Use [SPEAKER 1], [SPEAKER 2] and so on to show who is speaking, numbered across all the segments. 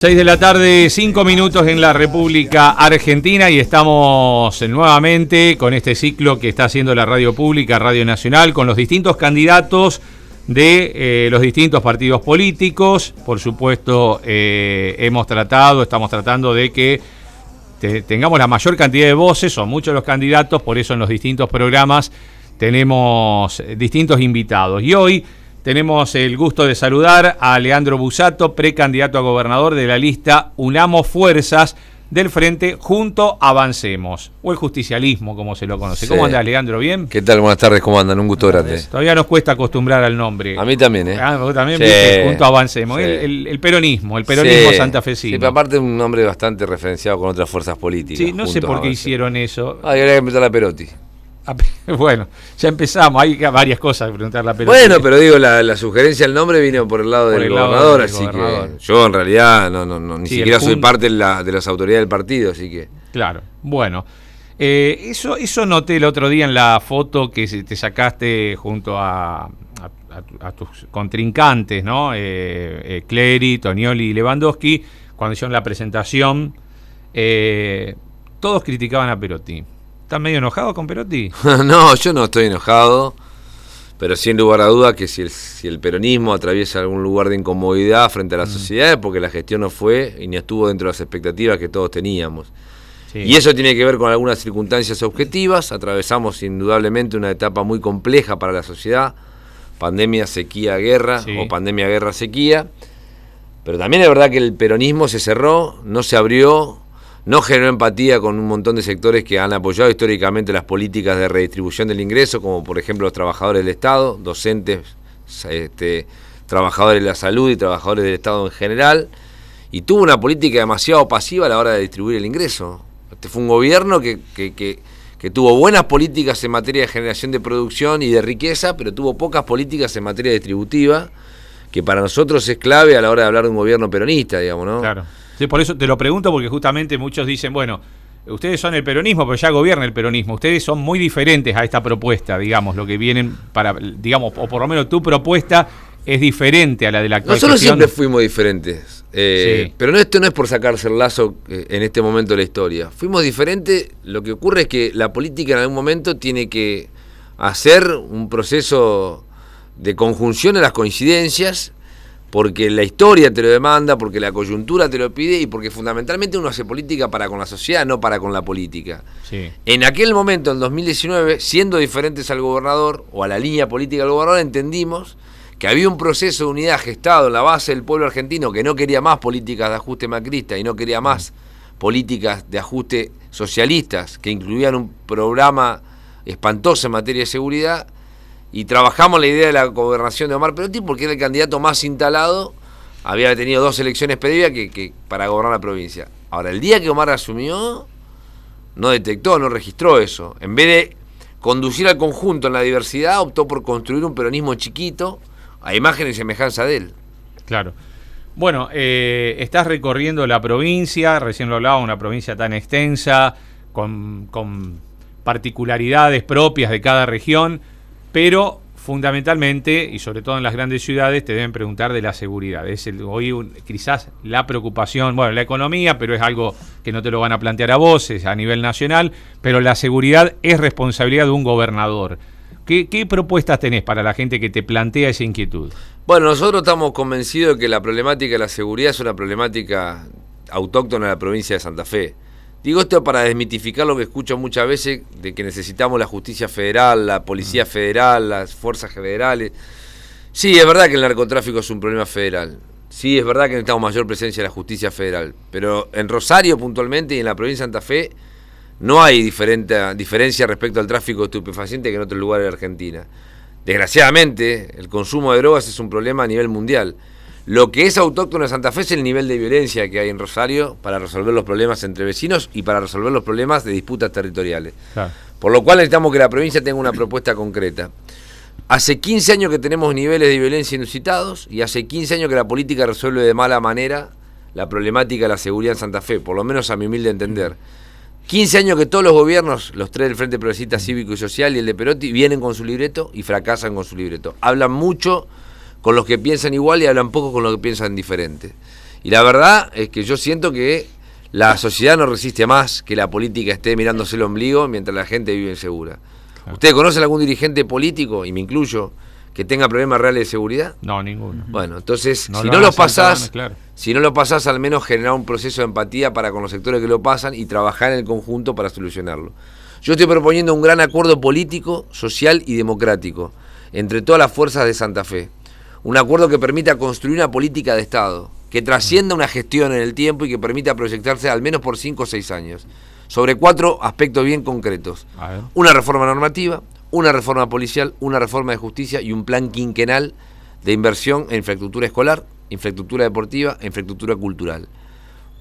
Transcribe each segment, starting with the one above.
[SPEAKER 1] 6 de la tarde, 5 minutos en la República Argentina y estamos nuevamente con este ciclo que está haciendo la radio pública, Radio Nacional, con los distintos candidatos de los distintos partidos políticos. Por supuesto, estamos tratando de que tengamos la mayor cantidad de voces, son muchos los candidatos, por eso en los distintos programas tenemos distintos invitados. Y hoy tenemos el gusto de saludar a Leandro Busato, precandidato a gobernador de la lista Unamos Fuerzas del Frente Junto Avancemos, o el justicialismo, como se lo conoce. Sí. ¿Cómo andás, Leandro? ¿Bien?
[SPEAKER 2] ¿Qué tal? Buenas tardes, ¿cómo andan? Un gusto grande.
[SPEAKER 1] Todavía nos cuesta acostumbrar al nombre.
[SPEAKER 2] A mí también, ¿eh?
[SPEAKER 1] Vos también,
[SPEAKER 2] sí.
[SPEAKER 1] ¿viste? Junto Avancemos.
[SPEAKER 2] Sí.
[SPEAKER 1] El peronismo sí. Santafesino.
[SPEAKER 2] Sí, pero aparte es un nombre bastante referenciado con otras fuerzas políticas.
[SPEAKER 1] Sí, no sé por qué hicieron eso.
[SPEAKER 2] Habría que meter a Perotti.
[SPEAKER 1] Bueno, ya empezamos, hay varias cosas que preguntarle a Perotti.
[SPEAKER 2] Bueno, pero digo, la sugerencia del nombre vino por el lado del gobernador, así que yo en realidad ni siquiera soy parte de las autoridades del partido, así que...
[SPEAKER 1] Claro, bueno, eso noté el otro día en la foto que te sacaste junto a tus contrincantes, ¿no? Clery, Tonioli y Lewandowski, cuando hicieron la presentación, todos criticaban a Perotti. ¿Estás medio enojado con Perotti?
[SPEAKER 2] No, yo no estoy enojado, pero sin lugar a duda que si el peronismo atraviesa algún lugar de incomodidad frente a la sociedad es porque la gestión no fue y ni estuvo dentro de las expectativas que todos teníamos. Sí. Y eso tiene que ver con algunas circunstancias objetivas. Atravesamos indudablemente una etapa muy compleja para la sociedad, pandemia, sequía, guerra, sí. O pandemia, guerra, sequía, pero también es verdad que el peronismo se cerró, no se abrió, no generó empatía con un montón de sectores que han apoyado históricamente las políticas de redistribución del ingreso, como por ejemplo los trabajadores del Estado, docentes, trabajadores de la salud y trabajadores del Estado en general, y tuvo una política demasiado pasiva a la hora de distribuir el ingreso. Este fue un gobierno que tuvo buenas políticas en materia de generación de producción y de riqueza, pero tuvo pocas políticas en materia distributiva, que para nosotros es clave a la hora de hablar de un gobierno peronista, digamos, ¿no?
[SPEAKER 1] Claro. Sí, por eso te lo pregunto, porque justamente muchos dicen, bueno, ustedes son el peronismo, pero ya gobierna el peronismo. Ustedes son muy diferentes a esta propuesta, digamos, lo que vienen para, digamos, o por lo menos tu propuesta es diferente a la de la actual
[SPEAKER 2] Nosotros
[SPEAKER 1] gestión.
[SPEAKER 2] Siempre fuimos diferentes, sí. Pero esto no es por sacarse el lazo en este momento de la historia. Fuimos diferentes, lo que ocurre es que la política en algún momento tiene que hacer un proceso de conjunción de las coincidencias, porque la historia te lo demanda, porque la coyuntura te lo pide y porque fundamentalmente uno hace política para con la sociedad, no para con la política.
[SPEAKER 1] Sí.
[SPEAKER 2] En aquel momento, en 2019, siendo diferentes al gobernador o a la línea política del gobernador, entendimos que había un proceso de unidad gestado en la base del pueblo argentino que no quería más políticas de ajuste macrista y no quería más políticas de ajuste socialistas que incluían un programa espantoso en materia de seguridad. Y trabajamos la idea de la gobernación de Omar Perotti porque era el candidato más instalado, había tenido 2 elecciones previas que para gobernar la provincia. Ahora, el día que Omar asumió, no detectó, no registró eso. En vez de conducir al conjunto en la diversidad, optó por construir un peronismo chiquito, a imagen y semejanza de él.
[SPEAKER 1] Claro. Bueno, estás recorriendo la provincia, recién lo hablaba, una provincia tan extensa, con particularidades propias de cada región, pero fundamentalmente, y sobre todo en las grandes ciudades, te deben preguntar de la seguridad. Es hoy quizás la preocupación, bueno, la economía, pero es algo que no te lo van a plantear a vos, es a nivel nacional, pero la seguridad es responsabilidad de un gobernador. ¿Qué propuestas tenés para la gente que te plantea esa inquietud?
[SPEAKER 2] Bueno, nosotros estamos convencidos de que la problemática de la seguridad es una problemática autóctona de la provincia de Santa Fe. Digo esto para desmitificar lo que escucho muchas veces de que necesitamos la justicia federal, la policía federal, las fuerzas federales. Sí, es verdad que el narcotráfico es un problema federal. Sí, es verdad que necesitamos mayor presencia de la justicia federal. Pero en Rosario puntualmente y en la provincia de Santa Fe no hay diferencia respecto al tráfico de estupefacientes que en otros lugares de Argentina. Desgraciadamente, el consumo de drogas es un problema a nivel mundial. Lo que es autóctono de Santa Fe es el nivel de violencia que hay en Rosario para resolver los problemas entre vecinos y para resolver los problemas de disputas territoriales. Claro. Por lo cual necesitamos que la provincia tenga una propuesta concreta. Hace 15 años que tenemos niveles de violencia inusitados y hace 15 años que la política resuelve de mala manera la problemática de la seguridad en Santa Fe, por lo menos a mi humilde entender. 15 años que todos los gobiernos, los 3 del Frente Progresista Cívico y Social y el de Perotti, vienen con su libreto y fracasan con su libreto. Hablan mucho con los que piensan igual y hablan poco con los que piensan diferente. Y la verdad es que yo siento que la sociedad no resiste más que la política esté mirándose el ombligo mientras la gente vive insegura. Claro. ¿Ustedes conocen algún dirigente político, y me incluyo, que tenga problemas reales de seguridad?
[SPEAKER 1] No, ninguno.
[SPEAKER 2] Bueno, entonces, si no lo pasás,
[SPEAKER 1] claro.
[SPEAKER 2] Si no lo pasás, al menos generar un proceso de empatía para con los sectores que lo pasan y trabajar en el conjunto para solucionarlo. Yo estoy proponiendo un gran acuerdo político, social y democrático entre todas las fuerzas de Santa Fe. Un acuerdo que permita construir una política de Estado, que trascienda una gestión en el tiempo y que permita proyectarse al menos por 5 o 6 años, sobre 4 aspectos bien concretos. Una reforma normativa, una reforma policial, una reforma de justicia y un plan quinquenal de inversión en infraestructura escolar, infraestructura deportiva e infraestructura cultural.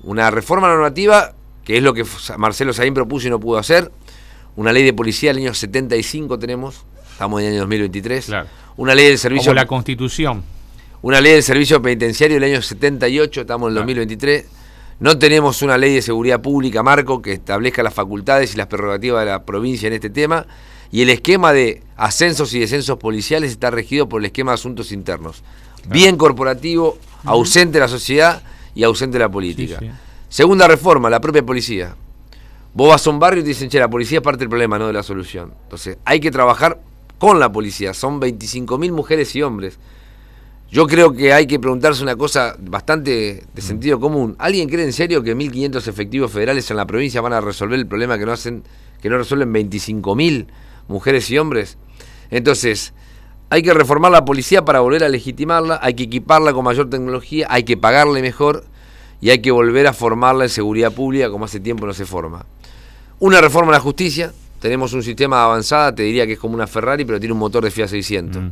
[SPEAKER 2] Una reforma normativa, que es lo que Marcelo Saín propuso y no pudo hacer. Una ley de policía del año 75 tenemos, estamos en el año 2023.
[SPEAKER 1] Claro.
[SPEAKER 2] Una ley del servicio...
[SPEAKER 1] Como la Constitución.
[SPEAKER 2] Una ley del servicio penitenciario del año 78, estamos en el 2023. No tenemos una ley de seguridad pública, marco, que establezca las facultades y las prerrogativas de la provincia en este tema. Y el esquema de ascensos y descensos policiales está regido por el esquema de asuntos internos. Claro. Bien corporativo, ausente de la sociedad y ausente de la política. Sí, sí. Segunda reforma, la propia policía. Vos vas a un barrio y te dicen, che, la policía es parte del problema, no de la solución. Entonces, hay que trabajar con la policía. Son 25.000 mujeres y hombres. Yo creo que hay que preguntarse una cosa bastante de sentido común. ¿Alguien cree en serio que 1.500 efectivos federales en la provincia van a resolver el problema que no resuelven 25.000 mujeres y hombres? Entonces, hay que reformar la policía para volver a legitimarla, hay que equiparla con mayor tecnología, hay que pagarle mejor y hay que volver a formarla en seguridad pública como hace tiempo no se forma. Una reforma a la justicia. Tenemos un sistema de avanzada, te diría que es como una Ferrari, pero tiene un motor de Fiat 600.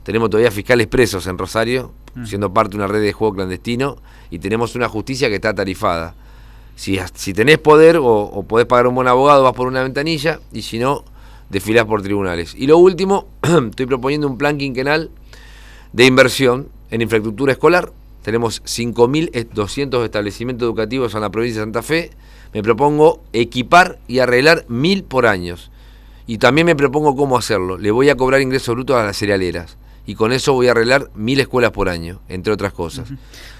[SPEAKER 2] Tenemos todavía fiscales presos en Rosario, siendo parte de una red de juego clandestino, y tenemos una justicia que está tarifada. Si tenés poder o podés pagar un buen abogado, vas por una ventanilla, y si no, desfilás por tribunales. Y lo último, estoy proponiendo un plan quinquenal de inversión en infraestructura escolar. Tenemos 5.200 establecimientos educativos en la provincia de Santa Fe. Me propongo equipar y arreglar 1.000 por año. Y también me propongo cómo hacerlo. Le voy a cobrar ingresos brutos a las cerealeras. Y con eso voy a arreglar 1.000 escuelas por año, entre otras cosas.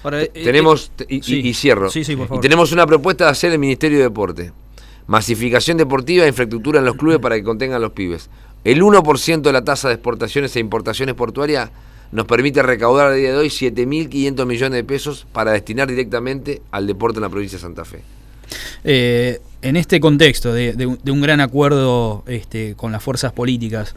[SPEAKER 2] Ahora, tenemos, y cierro. Sí, por favor. Y tenemos una propuesta de hacer el Ministerio de Deporte. Masificación deportiva e infraestructura en los clubes para que contengan los pibes. El 1% de la tasa de exportaciones e importaciones portuarias nos permite recaudar a día de hoy 7.500 millones de pesos para destinar directamente al deporte en la provincia de Santa Fe.
[SPEAKER 3] En este contexto de un gran acuerdo con las fuerzas políticas,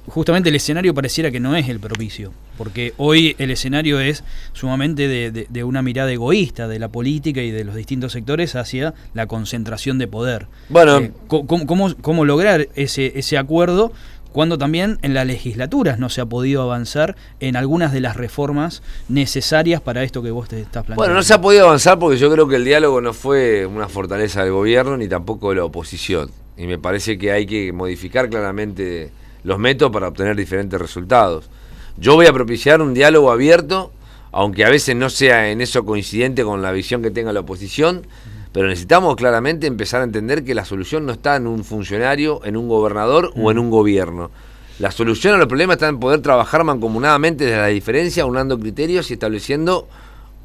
[SPEAKER 3] justamente el escenario pareciera que no es el propicio, porque hoy el escenario es sumamente de una mirada egoísta de la política y de los distintos sectores hacia la concentración de poder. Bueno, ¿cómo lograr ese acuerdo cuando también en las legislaturas no se ha podido avanzar en algunas de las reformas necesarias para esto que vos te estás planteando?
[SPEAKER 2] Bueno, no se ha podido avanzar porque yo creo que el diálogo no fue una fortaleza del gobierno ni tampoco de la oposición. Y me parece que hay que modificar claramente los métodos para obtener diferentes resultados. Yo voy a propiciar un diálogo abierto, aunque a veces no sea en eso coincidente con la visión que tenga la oposición, pero necesitamos claramente empezar a entender que la solución no está en un funcionario, en un gobernador o en un gobierno. La solución a los problemas está en poder trabajar mancomunadamente desde la diferencia, unando criterios y estableciendo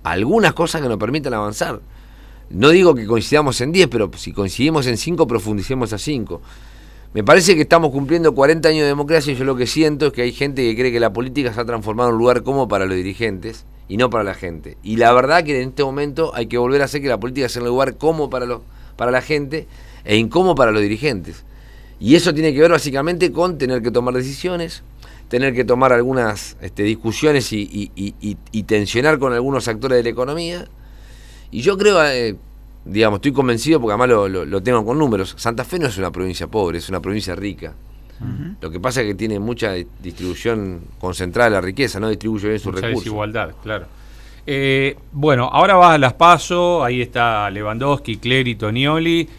[SPEAKER 2] algunas cosas que nos permitan avanzar. No digo que coincidamos en 10, pero si coincidimos en 5, profundicemos a 5. Me parece que estamos cumpliendo 40 años de democracia y yo lo que siento es que hay gente que cree que la política se ha transformado en un lugar cómodo para los dirigentes y no para la gente. Y la verdad que en este momento hay que volver a hacer que la política sea un lugar cómodo para la gente e incómodo para los dirigentes. Y eso tiene que ver básicamente con tener que tomar decisiones, tener que tomar algunas discusiones y tensionar con algunos actores de la economía. Y yo creo, estoy convencido porque además lo tengo con números. Santa Fe no es una provincia pobre, es una provincia rica. Lo que pasa es que tiene mucha distribución concentrada de la riqueza, no distribuye bien sus recursos. Mucha
[SPEAKER 1] desigualdad, claro. Bueno, ahora vas a las PASO, ahí está Lewandowski, Clery, Tonioli.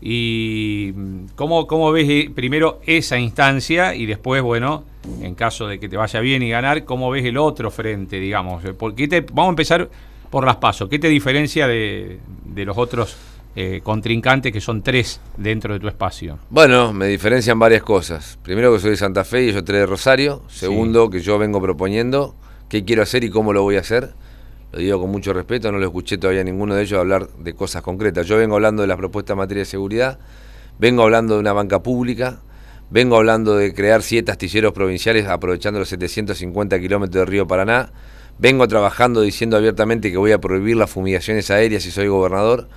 [SPEAKER 1] Y ¿cómo ves primero esa instancia y después, bueno, en caso de que te vaya bien y ganar, cómo ves el otro frente, digamos? Vamos a empezar por las PASO. ¿Qué te diferencia de los otros contrincantes, que son 3 dentro de tu espacio?
[SPEAKER 2] Bueno, me diferencian varias cosas. Primero, que soy de Santa Fe y yo 3 de Rosario. Segundo, que yo vengo proponiendo qué quiero hacer y cómo lo voy a hacer. lo digo con mucho respeto, no lo escuché todavía a ninguno de ellos hablar de cosas concretas. Yo vengo hablando de las propuestas en materia de seguridad, vengo hablando de una banca pública, vengo hablando de crear 7 astilleros provinciales aprovechando los 750 kilómetros del río Paraná, vengo trabajando diciendo abiertamente que voy a prohibir las fumigaciones aéreas si soy gobernador,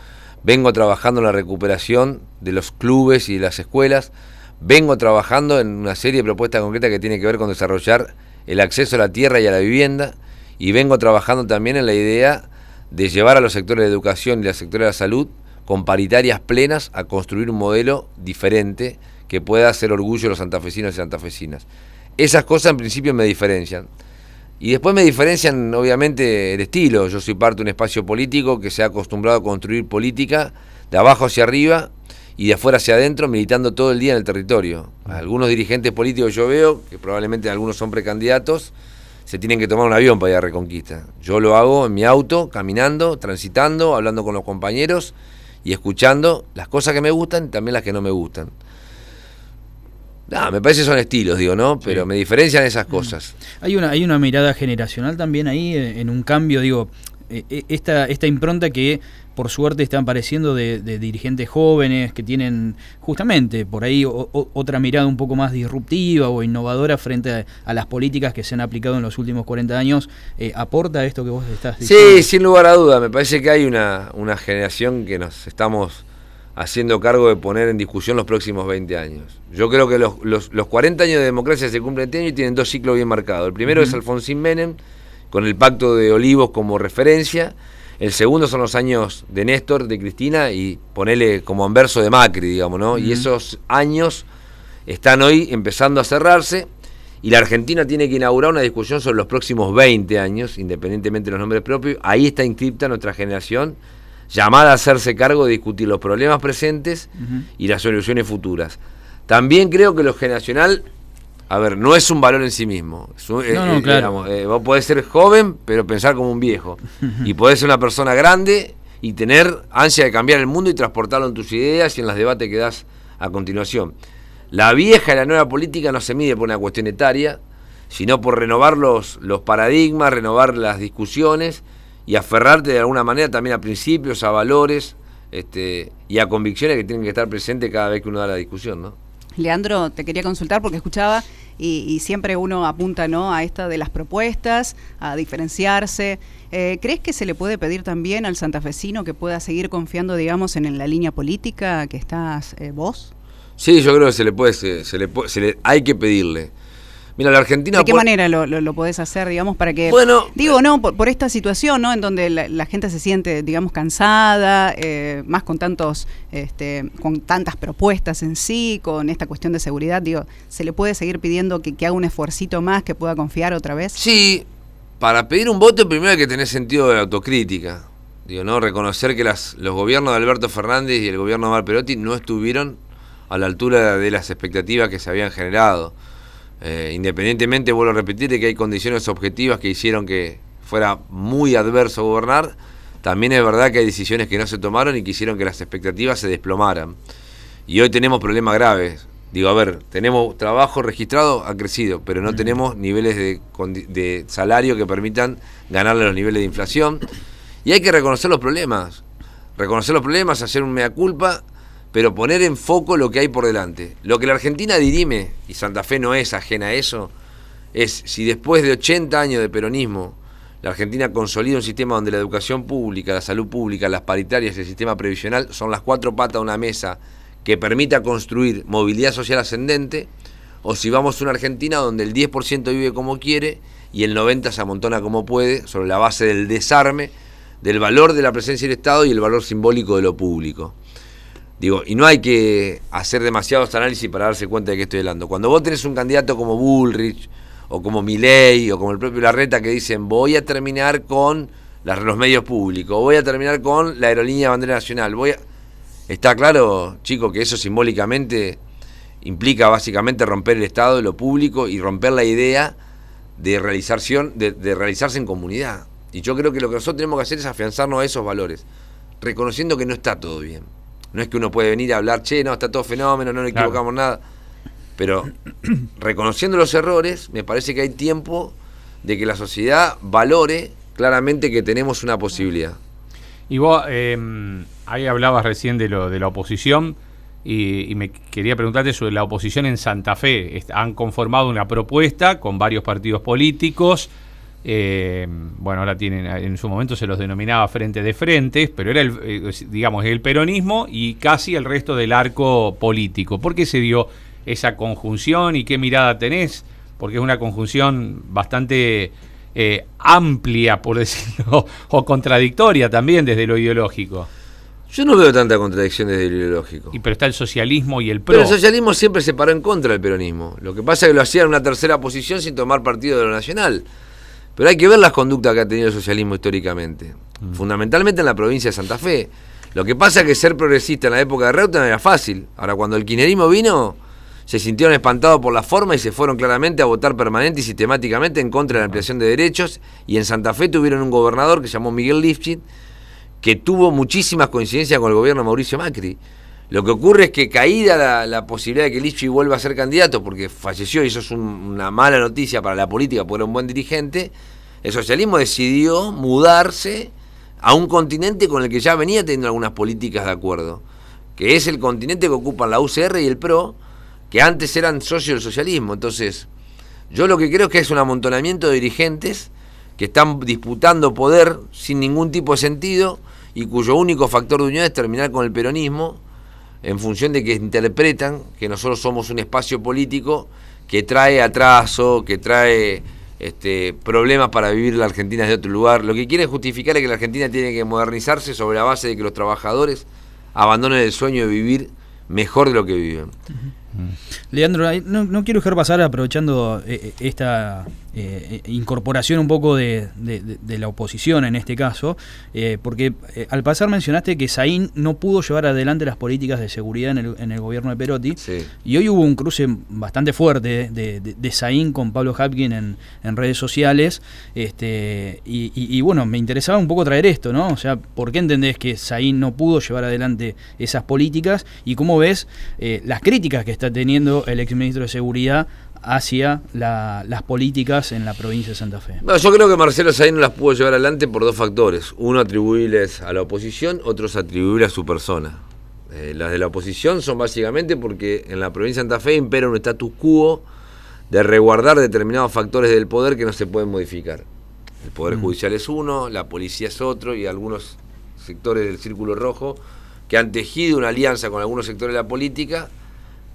[SPEAKER 2] vengo trabajando en la recuperación de los clubes y de las escuelas, vengo trabajando en una serie de propuestas concretas que tienen que ver con desarrollar el acceso a la tierra y a la vivienda, y vengo trabajando también en la idea de llevar a los sectores de educación y al sector de la salud con paritarias plenas a construir un modelo diferente que pueda hacer orgullo a los santafesinos y santafesinas. Esas cosas en principio me diferencian. Y después me diferencian obviamente el estilo. Yo soy parte de un espacio político que se ha acostumbrado a construir política de abajo hacia arriba y de afuera hacia adentro, militando todo el día en el territorio. Algunos dirigentes políticos yo veo, que probablemente algunos son precandidatos, se tienen que tomar un avión para ir a Reconquista. Yo lo hago en mi auto, caminando, transitando, hablando con los compañeros y escuchando las cosas que me gustan y también las que no me gustan. Me parece que son estilos, digo, ¿no? Pero sí, me diferencian esas cosas.
[SPEAKER 3] Hay una mirada generacional también ahí, en un cambio, digo, esta impronta que por suerte están apareciendo de dirigentes jóvenes que tienen justamente por ahí otra mirada un poco más disruptiva o innovadora frente a las políticas que se han aplicado en los últimos 40 años. ¿Aporta esto que vos estás diciendo?
[SPEAKER 2] Sí, sin lugar a duda. Me parece que hay una generación que nos estamos haciendo cargo de poner en discusión los próximos 20 años. Yo creo que los 40 años de democracia se cumplen este año y tienen 2 ciclos bien marcados. El primero es Alfonsín Menem, con el Pacto de Olivos como referencia. El segundo son los años de Néstor, de Cristina, y ponele como anverso de Macri, digamos, ¿no? Y esos años están hoy empezando a cerrarse, y la Argentina tiene que inaugurar una discusión sobre los próximos 20 años, independientemente de los nombres propios. Ahí está inscripta nuestra generación, llamada a hacerse cargo de discutir los problemas presentes y las soluciones futuras. También creo que lo generacional, no es un valor en sí mismo.
[SPEAKER 3] Claro.
[SPEAKER 2] Digamos, vos podés ser joven, pero pensar como un viejo. Y podés ser una persona grande y tener ansia de cambiar el mundo y transportarlo en tus ideas y en los debates que das a continuación. La vieja y la nueva política no se mide por una cuestión etaria, sino por renovar los paradigmas, renovar las discusiones y aferrarte de alguna manera también a principios, a valores y a convicciones que tienen que estar presentes cada vez que uno da la discusión, ¿no?
[SPEAKER 4] Leandro, te quería consultar porque escuchaba y siempre uno apunta, ¿no?, a esta de las propuestas, a diferenciarse. ¿Crees que se le puede pedir también al santafesino que pueda seguir confiando, digamos, en la línea política que estás vos?
[SPEAKER 2] Sí, yo creo que hay que pedirle. Mira, la Argentina...
[SPEAKER 4] ¿De qué manera lo podés hacer, digamos, para que...
[SPEAKER 2] Bueno...
[SPEAKER 4] Digo, no, por esta situación, ¿no?, en donde la gente se siente, digamos, cansada, más con con tantas propuestas en sí, con esta cuestión de seguridad, digo, ¿se le puede seguir pidiendo que haga un esfuercito más, que pueda confiar otra vez?
[SPEAKER 2] Sí, para pedir un voto primero hay que tener sentido de autocrítica. Digo, ¿no? Reconocer que los gobiernos de Alberto Fernández y el gobierno de Omar Perotti no estuvieron a la altura de las expectativas que se habían generado. Independientemente, vuelvo a repetir, de que hay condiciones objetivas que hicieron que fuera muy adverso gobernar, también es verdad que hay decisiones que no se tomaron y que hicieron que las expectativas se desplomaran. Y hoy tenemos problemas graves. Digo, tenemos trabajo registrado, ha crecido, pero no tenemos niveles de salario que permitan ganarle los niveles de inflación. Y hay que reconocer los problemas, hacer un mea culpa, pero poner en foco lo que hay por delante. Lo que la Argentina dirime, y Santa Fe no es ajena a eso, es si después de 80 años de peronismo, la Argentina consolida un sistema donde la educación pública, la salud pública, las paritarias y el sistema previsional son las 4 patas de una mesa que permita construir movilidad social ascendente, o si vamos a una Argentina donde el 10% vive como quiere y el 90% se amontona como puede, sobre la base del desarme, del valor de la presencia del Estado y el valor simbólico de lo público. Digo, y no hay que hacer demasiados análisis para darse cuenta de qué estoy hablando. Cuando vos tenés un candidato como Bullrich, o como Milei, o como el propio Larreta, que dicen voy a terminar con los medios públicos, voy a terminar con la aerolínea bandera nacional, está claro, chicos, que eso simbólicamente implica básicamente romper el Estado, lo público, y romper la idea de realizarse en comunidad. Y yo creo que lo que nosotros tenemos que hacer es afianzarnos a esos valores, reconociendo que no está todo bien. No es que uno puede venir a hablar, no, está todo fenómeno, no nos equivocamos nada. Pero reconociendo los errores, me parece que hay tiempo de que la sociedad valore claramente que tenemos una posibilidad.
[SPEAKER 1] Y vos, ahí hablabas recién de la oposición, y me quería preguntarte sobre la oposición en Santa Fe. Han conformado una propuesta con varios partidos políticos. Bueno, ahora tienen, en su momento se los denominaba frente de frentes, pero era el peronismo y casi el resto del arco político. ¿Por qué se dio esa conjunción y qué mirada tenés? Porque es una conjunción bastante amplia, por decirlo, o contradictoria también desde lo ideológico.
[SPEAKER 2] Yo no veo tanta contradicción desde el ideológico.
[SPEAKER 1] Pero está el socialismo y el PRO.
[SPEAKER 2] Pero el socialismo siempre se paró en contra del peronismo. Lo que pasa es que lo hacía en una tercera posición sin tomar partido de lo nacional. Pero hay que ver las conductas que ha tenido el socialismo históricamente. Fundamentalmente en la provincia de Santa Fe. Lo que pasa es que ser progresista en la época de Reutemann era fácil. Ahora, cuando el kirchnerismo vino, se sintieron espantados por la forma y se fueron claramente a votar permanente y sistemáticamente en contra de la ampliación de derechos. Y en Santa Fe tuvieron un gobernador que se llamó Miguel Lifchit, que tuvo muchísimas coincidencias con el gobierno de Mauricio Macri. Lo que ocurre es que caída la posibilidad de que Lifchit vuelva a ser candidato, porque falleció, y eso es una mala noticia para la política, porque era un buen dirigente, el socialismo decidió mudarse a un continente con el que ya venía teniendo algunas políticas de acuerdo, que es el continente que ocupan la UCR y el PRO, que antes eran socios del socialismo. Entonces, yo lo que creo es que es un amontonamiento de dirigentes que están disputando poder sin ningún tipo de sentido y cuyo único factor de unión es terminar con el peronismo, en función de que interpretan que nosotros somos un espacio político que trae atraso, que trae problemas para vivir la Argentina desde otro lugar. Lo que quieren justificar es que la Argentina tiene que modernizarse sobre la base de que los trabajadores abandonen el sueño de vivir mejor de lo que viven.
[SPEAKER 3] Leandro, no quiero dejar pasar, aprovechando esta incorporación un poco de la oposición en este caso, porque al pasar mencionaste que Saín no pudo llevar adelante las políticas de seguridad en el gobierno de Perotti,
[SPEAKER 2] Sí.
[SPEAKER 3] Y hoy hubo un cruce bastante fuerte de Saín con Pablo Hapkin en redes sociales, y bueno, me interesaba un poco traer esto, ¿no? O sea, ¿por qué entendés que Saín no pudo llevar adelante esas políticas y cómo ves las críticas que está teniendo el exministro de Seguridad hacia las políticas en la provincia de Santa Fe?
[SPEAKER 2] Bueno, yo creo que Marcelo Saín no las pudo llevar adelante por dos factores. Uno, atribuibles a la oposición, otros atribuibles a su persona. Las de la oposición son básicamente porque en la provincia de Santa Fe impera un status quo de resguardar determinados factores del poder que no se pueden modificar. El Poder Judicial es uno, la policía es otro, y algunos sectores del Círculo Rojo que han tejido una alianza con algunos sectores de la política,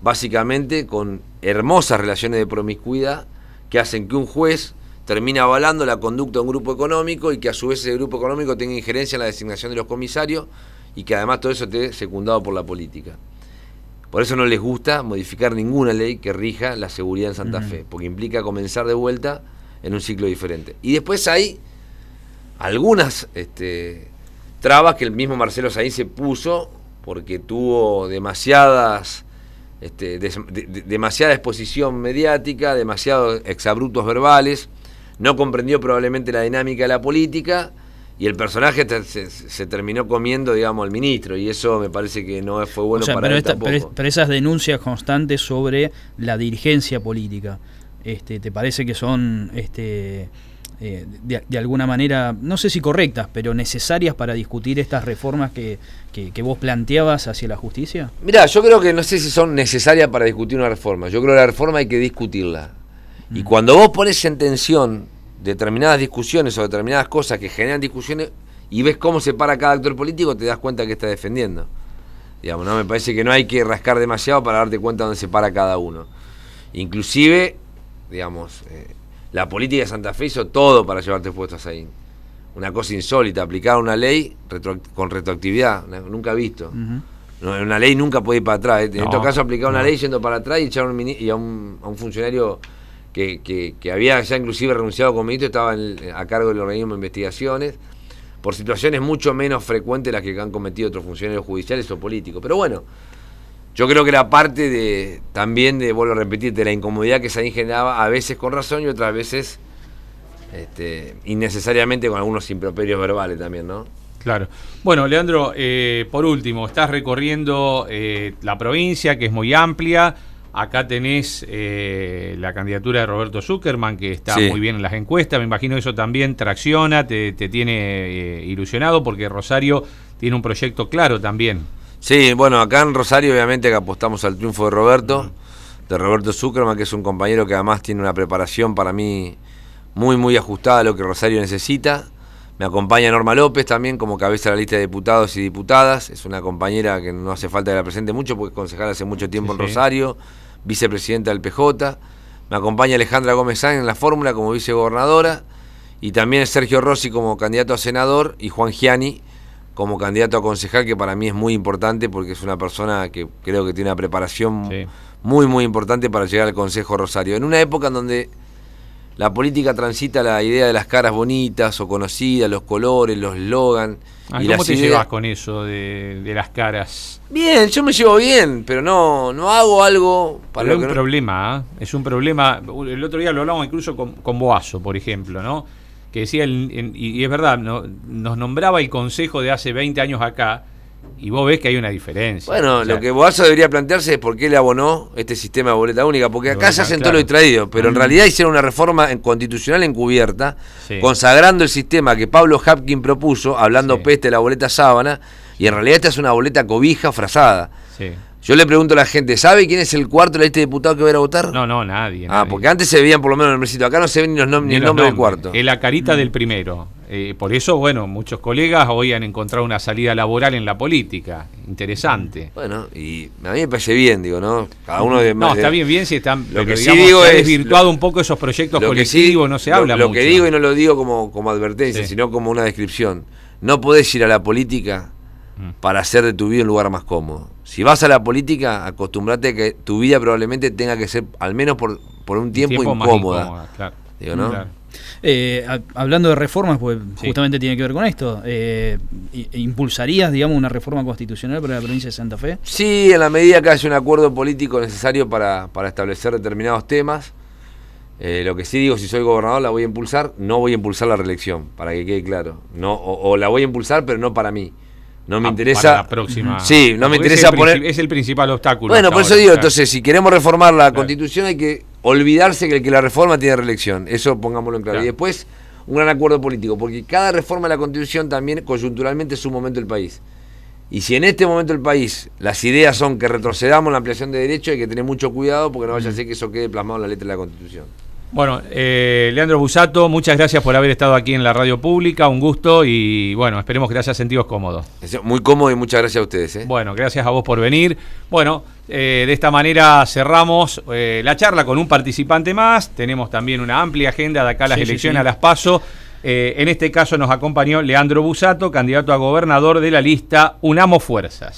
[SPEAKER 2] básicamente con hermosas relaciones de promiscuidad que hacen que un juez termine avalando la conducta de un grupo económico y que a su vez ese grupo económico tenga injerencia en la designación de los comisarios y que además todo eso esté secundado por la política. Por eso no les gusta modificar ninguna ley que rija la seguridad en Santa Fe, porque implica comenzar de vuelta en un ciclo diferente. Y después hay algunas trabas que el mismo Marcelo Saín se puso porque tuvo demasiada exposición mediática, demasiados exabruptos verbales, no comprendió probablemente la dinámica de la política y el personaje se terminó comiendo, digamos, al ministro, y eso me parece que no fue bueno, o sea, para él tampoco.
[SPEAKER 3] Pero esas denuncias constantes sobre la dirigencia política, ¿te parece que son de alguna manera, no sé si correctas, pero necesarias para discutir estas reformas que vos planteabas hacia la justicia?
[SPEAKER 2] Mirá, yo creo que no sé si son necesarias para discutir una reforma. Yo creo que la reforma hay que discutirla. Y cuando vos pones en tensión determinadas discusiones o determinadas cosas que generan discusiones y ves cómo se para cada actor político, te das cuenta que está defendiendo. Digamos, ¿no? Me parece que no hay que rascar demasiado para darte cuenta dónde se para cada uno. Inclusive, digamos, la política de Santa Fe hizo todo para llevarte puestos ahí. Una cosa insólita, aplicar una ley con retroactividad, nunca visto. Una ley nunca puede ir para atrás. En este caso, aplicar una ley yendo para atrás y echar a un funcionario que había ya inclusive renunciado como ministro, estaba a cargo del organismo de investigaciones, por situaciones mucho menos frecuentes las que han cometido otros funcionarios judiciales o políticos. Pero bueno, yo creo que era parte también de, vuelvo a repetirte, la incomodidad que Saín generaba, a veces con razón y otras veces innecesariamente con algunos improperios verbales también, ¿no?
[SPEAKER 1] Claro. Bueno, Leandro, por último, estás recorriendo la provincia, que es muy amplia. Acá tenés la candidatura de Roberto Zuckerman, que está
[SPEAKER 2] Sí.
[SPEAKER 1] muy bien en las encuestas. Me imagino que eso también tracciona, te tiene ilusionado, porque Rosario tiene un proyecto claro también.
[SPEAKER 2] Sí, bueno, acá en Rosario obviamente que apostamos al triunfo de Roberto Zuckerman, que es un compañero que además tiene una preparación para mí muy, muy ajustada a lo que Rosario necesita. Me acompaña Norma López también como cabeza de la lista de diputados y diputadas. Es una compañera que no hace falta que la presente mucho porque es concejal hace mucho tiempo
[SPEAKER 1] Sí,
[SPEAKER 2] en
[SPEAKER 1] sí.
[SPEAKER 2] Rosario, vicepresidenta del PJ. Me acompaña Alejandra Gómez Sáenz en la fórmula como vicegobernadora. Y también Sergio Rossi como candidato a senador y Juan Giani como candidato a concejal, que para mí es muy importante porque es una persona que creo que tiene una preparación
[SPEAKER 1] Sí.
[SPEAKER 2] muy, muy importante para llegar al Consejo Rosario. En una época en donde la política transita la idea de las caras bonitas o conocidas, los colores, los eslogan.
[SPEAKER 1] ¿Cómo te llevas con eso de las caras?
[SPEAKER 2] Bien, yo me llevo bien, pero no hago algo para
[SPEAKER 1] Pero
[SPEAKER 2] lo
[SPEAKER 1] es
[SPEAKER 2] que
[SPEAKER 1] un
[SPEAKER 2] no...
[SPEAKER 1] problema, ¿eh? Es un problema. El otro día lo hablamos incluso con Boazo, por ejemplo, ¿no? Que decía, y es verdad, nos nombraba el Consejo de hace 20 años acá, y vos ves que hay una diferencia.
[SPEAKER 2] Bueno,
[SPEAKER 1] O sea,
[SPEAKER 2] lo que Boazo debería plantearse es por qué le abonó este sistema de boleta única, porque acá
[SPEAKER 1] Boleta,
[SPEAKER 2] se hacen
[SPEAKER 1] claro.
[SPEAKER 2] todo lo distraído, pero en realidad hicieron una reforma constitucional encubierta,
[SPEAKER 1] Sí.
[SPEAKER 2] consagrando el sistema que Pablo Hapkin propuso, hablando
[SPEAKER 1] Sí.
[SPEAKER 2] peste de la boleta sábana, y en realidad esta es una boleta cobija frazada.
[SPEAKER 1] sí.
[SPEAKER 2] Yo le pregunto a la gente, ¿sabe quién es el cuarto de la lista de diputados que va a ir a votar?
[SPEAKER 1] No, nadie.
[SPEAKER 2] Ah, porque antes se veían por lo menos el nombrecito, acá no se ven ni, ni el
[SPEAKER 1] los
[SPEAKER 2] nombre del
[SPEAKER 1] nombres.
[SPEAKER 2] cuarto.
[SPEAKER 1] Es la carita del primero. Por eso, bueno, muchos colegas hoy han encontrado una salida laboral en la política. Interesante.
[SPEAKER 2] Bueno, y a mí me parece bien, digo, ¿no? Cada uno de
[SPEAKER 1] No, está bien si están.
[SPEAKER 2] Lo que sí
[SPEAKER 1] digamos,
[SPEAKER 2] digo
[SPEAKER 1] se ha
[SPEAKER 2] es-
[SPEAKER 1] desvirtuado un poco esos proyectos
[SPEAKER 2] Lo que sí-
[SPEAKER 1] colectivos, no se habla
[SPEAKER 2] lo
[SPEAKER 1] mucho.
[SPEAKER 2] que digo, y no lo digo como advertencia,
[SPEAKER 1] Sí.
[SPEAKER 2] sino como una descripción. No podés ir a la política para hacer de tu vida un lugar más cómodo. Si vas a la política, acostumbrate a que tu vida probablemente tenga que ser, al menos por un tiempo
[SPEAKER 1] más
[SPEAKER 2] incómoda.
[SPEAKER 1] claro.
[SPEAKER 2] Digo, ¿no?
[SPEAKER 1] Claro.
[SPEAKER 3] Hablando de reformas, pues
[SPEAKER 1] Sí.
[SPEAKER 3] justamente tiene que ver con esto. ¿Impulsarías, digamos, una reforma constitucional para la provincia de Santa Fe?
[SPEAKER 2] Sí, en la medida que haya un acuerdo político necesario para establecer determinados temas. Lo que sí digo, si soy gobernador la voy a impulsar, no voy a impulsar la reelección, para que quede claro. No, o la voy a impulsar, pero no para mí. No me interesa.
[SPEAKER 1] Para la próxima.
[SPEAKER 2] Sí, no me
[SPEAKER 1] Porque
[SPEAKER 2] interesa
[SPEAKER 1] es el
[SPEAKER 2] poner.
[SPEAKER 1] Es el principal obstáculo.
[SPEAKER 2] Bueno,
[SPEAKER 1] hasta
[SPEAKER 2] por eso
[SPEAKER 1] ahora,
[SPEAKER 2] digo,
[SPEAKER 1] claro.
[SPEAKER 2] entonces, si queremos reformar la
[SPEAKER 1] Claro.
[SPEAKER 2] Constitución, hay que olvidarse que el que la reforma tiene reelección. Eso pongámoslo en claro.
[SPEAKER 1] Claro.
[SPEAKER 2] Y después, un gran acuerdo político, porque cada reforma de la Constitución también coyunturalmente es un momento del país. Y si en este momento del país las ideas son que retrocedamos en la ampliación de derechos, hay que tener mucho cuidado porque no vaya a ser que eso quede plasmado en la letra de la Constitución.
[SPEAKER 1] Bueno, Leandro Busato, muchas gracias por haber estado aquí en la radio pública, un gusto y bueno, esperemos que te hayas sentido cómodo.
[SPEAKER 2] Muy cómodo y muchas gracias a ustedes.
[SPEAKER 1] Bueno, gracias a vos por venir. Bueno, de esta manera cerramos la charla con un participante más. Tenemos también una amplia agenda de acá a las elecciones, a las PASO. En este caso nos acompañó Leandro Busato, candidato a gobernador de la lista Unamos Fuerzas.